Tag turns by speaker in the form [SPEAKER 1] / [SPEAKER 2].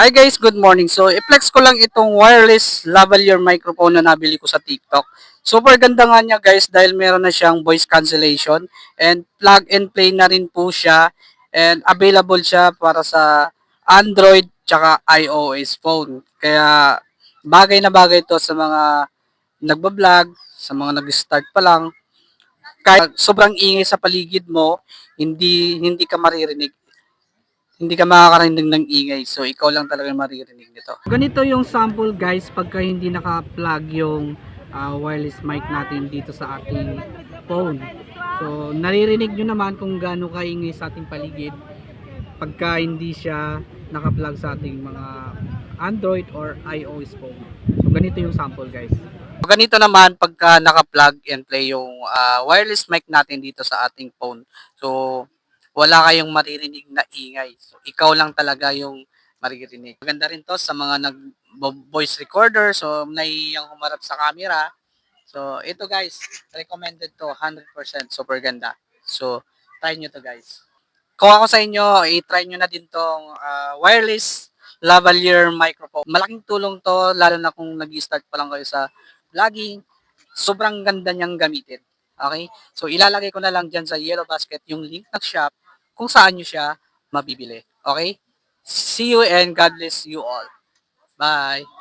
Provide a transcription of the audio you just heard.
[SPEAKER 1] Hi guys, good morning. So, i-flex ko lang itong wireless lavalier microphone na nabili ko sa TikTok. Super ganda nga niya guys dahil meron na siyang voice cancellation and plug and play na rin po siya and available siya para sa Android tsaka iOS phone. Kaya bagay na bagay to sa mga nagbablog, sa mga nag-start pa lang. Kahit sobrang ingay sa paligid mo, hindi ka maririnig, hindi ka makakarinig ng ingay. So, ikaw lang talaga maririnig nito. Ganito yung sample guys pagka hindi naka-plug yung wireless mic natin dito sa ating phone. So, naririnig nyo naman kung gaano kaingay sa ating paligid pagka hindi siya naka-plug sa ating mga Android or iOS phone. So, ganito yung sample guys. Ganito naman pagka naka-plug and play yung wireless mic natin dito sa ating phone. So, wala kayong maririnig na ingay. So, ikaw lang talaga yung maririnig. Maganda rin to sa mga nag-voice recorder. So, nahihiyang humarap sa camera. So, ito guys, recommended to 100%. Super ganda. So, try nyo to guys. Kung ako sa inyo, i-try nyo na din tong wireless lavalier microphone. Malaking tulong to, lalo na kung nag-start pa lang kayo sa vlogging. Sobrang ganda niyang gamitin. Okay? So, ilalagay ko na lang dyan sa yellow basket yung link ng shop kung saan nyo siya mabibili. Okay? See you and God bless you all. Bye!